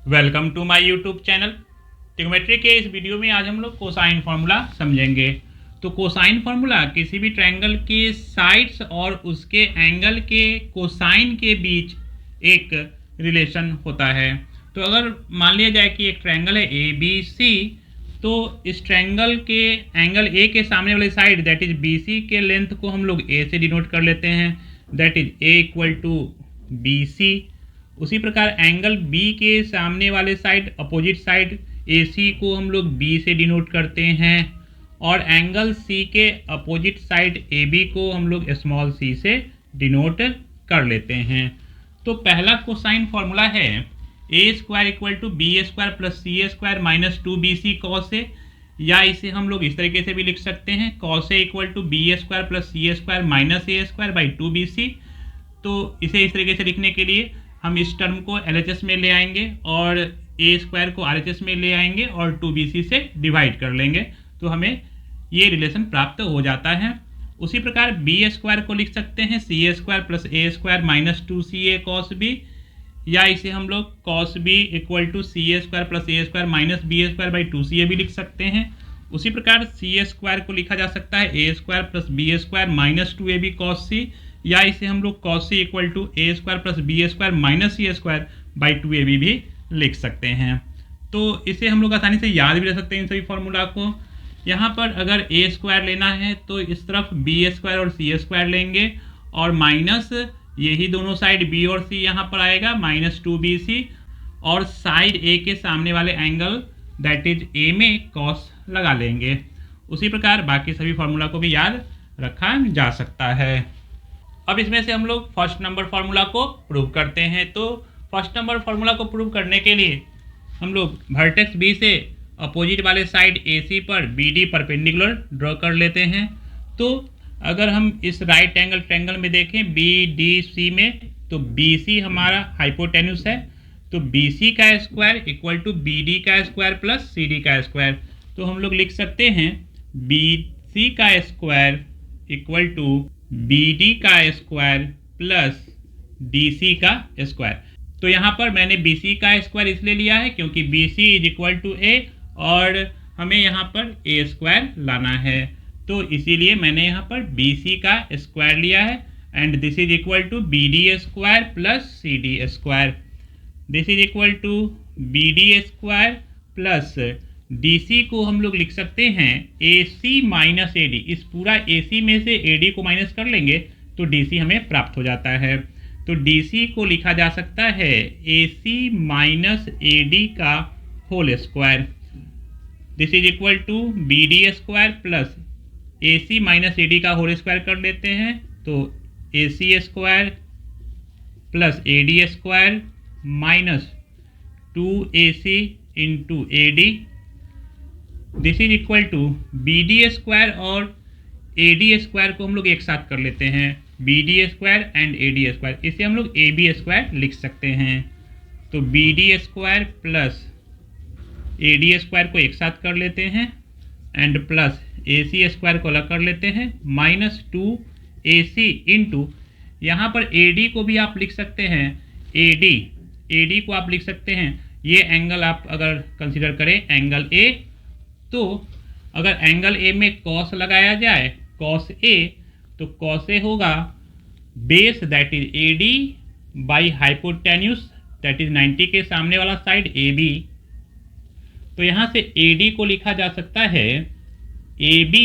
Welcome to my YouTube channel. Trigonometry के इस video में आज हम लोग कोसाइन फार्मूला समझेंगे। तो कोसाइन फार्मूला किसी भी ट्रायंगल के साइड्स और उसके एंगल के कोसाइन के बीच एक रिलेशन होता है। तो अगर मान लिया जाए कि एक ट्रायंगल है ए बी सी, तो इस ट्रायंगल के एंगल ए के सामने वाले side that is B C के लेंथ को हम लोग ए से डिनोट कर लेते हैं, that is A equal to B C. उसी प्रकार एंगल बी के सामने वाले side opposite side A C को हम लोग बी से डिनोट करते हैं, और एंगल सी के अपोजिट साइड ए बी को हम लोग स्मॉल सी से डिनोट कर लेते हैं। तो पहला कोसाइन फॉर्मूला है A square equal to B square plus C square minus 2bc cos A, या इसे हम लोग इस तरीके से भी लिख सकते हैं cos A equal to B square plus C square minus A square by 2bc। तो इसे इस तरीके से लिखने के लिए हम इस टर्म को LHS में ले आएंगे और ए स्क्वायर को RHS में ले आएंगे और 2bc से डिवाइड कर लेंगे, तो हमें ये रिलेशन प्राप्त हो जाता है। उसी प्रकार बी स्क्वायर को लिख सकते हैं C square plus A square minus 2ca cos B, या इसे हम लोग cos B equal to C square plus A square minus B square by 2ca भी लिख सकते हैं। उसी प्रकार सी स्क्वायर को लिखा जा सकता है A square plus B square minus 2ab cos C, या इसे हम लोग cos C equal to A square plus B square minus C square by 2ab भी लिख सकते हैं। तो इसे हम लोग आसानी से याद भी रख सकते हैं इन सभी फॉर्मूला को। यहाँ पर अगर ए स्क्वायर लेना है तो इस तरफ बी स्क्वायर और सी स्क्वायर लेंगे, और माइनस यही दोनों साइड बी और सी यहाँ पर आएगा माइनस 2bc, और साइड ए के सामने वाले एंगल दैट इज ए में कॉस लगा लेंगे। उसी प्रकार बाकी सभी फॉर्मूला को भी याद रखा जा सकता है। अब इसमें से हम लोग फर्स्ट नंबर फार्मूला को प्रूव करते हैं। तो फर्स्ट नंबर फार्मूला को प्रूव करने के लिए हम लोग वर्टेक्स बी से अपोजिट वाले साइड AC पर BD परपेंडिकुलर ड्रॉ कर लेते हैं। तो अगर हम इस राइट एंगल ट्रायंगल में देखें BDC में, तो BC हमारा हाइपोटेन्यूस है, तो BC का स्क्वायर इक्वल टू BD का स्क्वायर प्लस CD का स्क्वायर। तो हम लोग लिख सकते हैं BC का स्क्वायर इक्वल टू BD का स्क्वायर प्लस DC का स्क्वायर। तो यहाँ पर मैंने BC का स्क्वायर इसलिए लिया है क्योंकि BC is equal to A और हमें यहाँ पर A स्क्वायर लाना है, तो इसीलिए मैंने यहाँ पर BC का स्क्वायर लिया है, and this is equal to BD square plus CD square. This is equal to BD square plus DC को हम लोग लिख सकते हैं AC माइनस AD। इस पूरा AC में से AD को माइनस कर लेंगे तो DC हमें प्राप्त हो जाता है। तो DC को लिखा जा सकता है AC माइनस AD का whole square. This is equal to BD square plus AC minus AD का होल स्क्वायर कर लेते हैं, तो AC square plus AD square minus 2AC into AD। This is equal to BD square और AD square को हम लोग एक साथ कर लेते हैं, BD square and AD square. इसे हम लोग AB स्क्वायर लिख सकते हैं। तो BD square plus AD square को एक साथ कर लेते हैं, एंड प्लस AC स्क्वायर को अलग कर लेते हैं, माइनस 2AC इंटू यहाँ पर AD को भी आप लिख सकते हैं AD को आप लिख सकते हैं, ये एंगल आप अगर कंसिडर करें एंगल A, तो अगर एंगल A में कॉस लगाया जाए कॉस A, तो कॉस A होगा base that is AD by hypotenuse that is 90 के सामने वाला साइड AB। तो यहाँ से AD को लिखा जा सकता है AB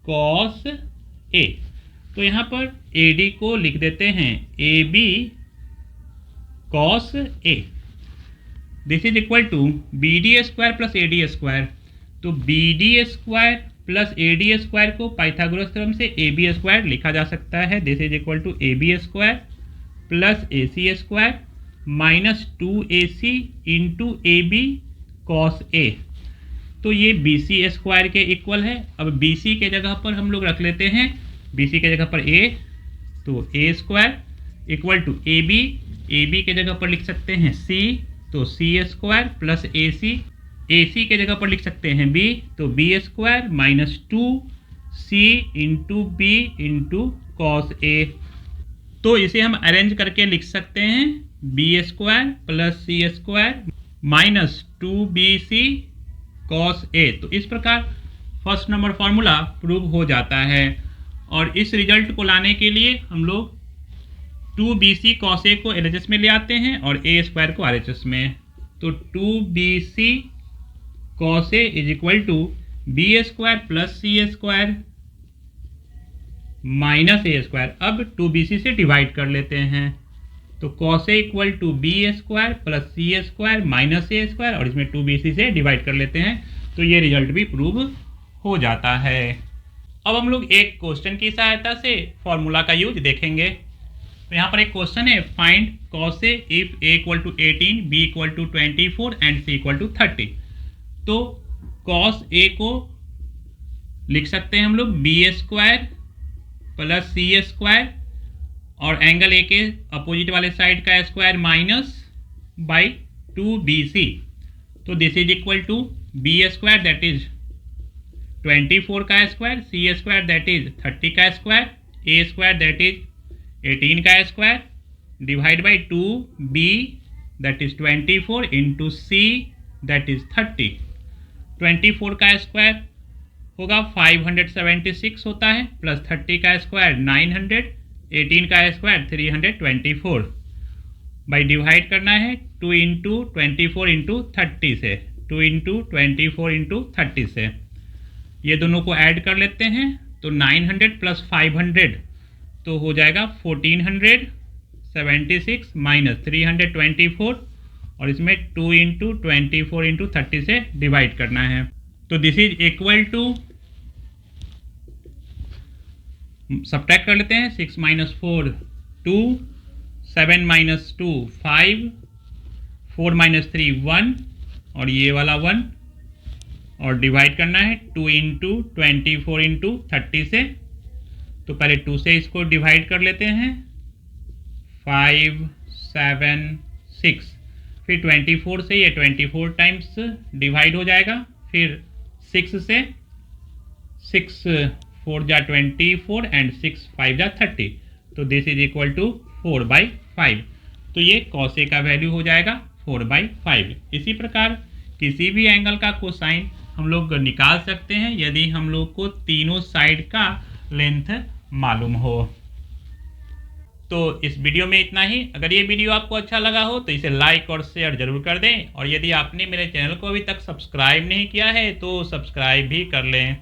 कॉस A। तो यहाँ पर AD को लिख देते हैं AB cos A। This is equal to BD square plus AD square. तो BD square plus AD square को पाइथागोरस थ्योरम से AB स्क्वायर लिखा जा सकता है। This is equal to AB square plus AC square minus 2AC into AB cos A। तो ये BC square के इक्वल है। अब BC के जगह पर हम लोग रख लेते हैं BC के जगह पर A, तो A square equal to AB के जगह पर लिख सकते हैं C, तो C स्क्वायर प्लस AC के जगह पर लिख सकते हैं B, तो B square minus 2C into B into cos A। तो इसे हम अरेंज करके लिख सकते हैं B square plus C square minus 2BC cos A। तो इस प्रकार फर्स्ट नंबर फॉर्मूला प्रूव हो जाता है। और इस रिजल्ट को लाने के लिए हम लोग 2BC cos A को LHS में ले आते हैं और A स्क्वायर को RHS में। तो 2BC cos A is equal to B square plus C square minus A square. अब 2BC से डिवाइड कर लेते हैं, तो cos A equal to B square plus C square minus A square, और इसमें 2BC से डिवाइड कर लेते हैं, तो ये रिजल्ट भी प्रूव हो जाता है। अब हम लोग एक क्वेश्चन की सहायता से फॉर्मूला का यूज देखेंगे। तो यहाँ पर एक क्वेश्चन है, find cos A if A equal to 18, B equal to 24 and C equal to 30। तो cos A को लिख सकते हैं हम लोग B square plus C square और एंगल A के अपोजिट वाले साइड का स्क्वायर माइनस बाई 2BC। तो this is equal to B square that is 24 का square, C square that is 30 का square, A square that is 18 का square divide by 2B that is 24 into C that is 30। 24 का square होगा 576 होता है, plus 30 का square 900, 18 का square 324 by divide करना है 2 इंटू 24 इंटू 30 से, 2 इंटू 24 इंटू 30 से। ये दोनों को ऐड कर लेते हैं, तो 900 प्लस 500 तो हो जाएगा 1476 माइनस 324, और इसमें 2 इंटू 24 इंटू 30 से डिवाइड करना है। तो this is equal to, subtract कर लेते हैं, 6 माइनस 4 2, 7 माइनस 2 5, 4 माइनस 3 1, और ये वाला 1, और डिवाइड करना है 2 इंटू 24 इंटू 30 से। तो पहले 2 से इसको डिवाइड कर लेते हैं, 5 7 6, फिर 24 से ये 24 टाइम्स डिवाइड हो जाएगा, फिर 6 से 6 4 जा 24 एंड 6 5 जा 30। तो दिस इज इक्वल टू 4/5। तो ये cos A का वैल्यू हो जाएगा 4/5। इसी प्रकार किसी भी एंगल का कोसाइन हम लोग निकाल सकते हैं यदि हम लोग को तीनों साइड का लेंथ मालूम हो। तो इस वीडियो में इतना ही। अगर ये वीडियो आपको अच्छा लगा हो तो इसे लाइक और शेयर जरूर कर दें, और यदि आपने मेरे चैनल को अभी तक सब्सक्राइब नहीं किया है तो सब्सक्राइब भी कर लें।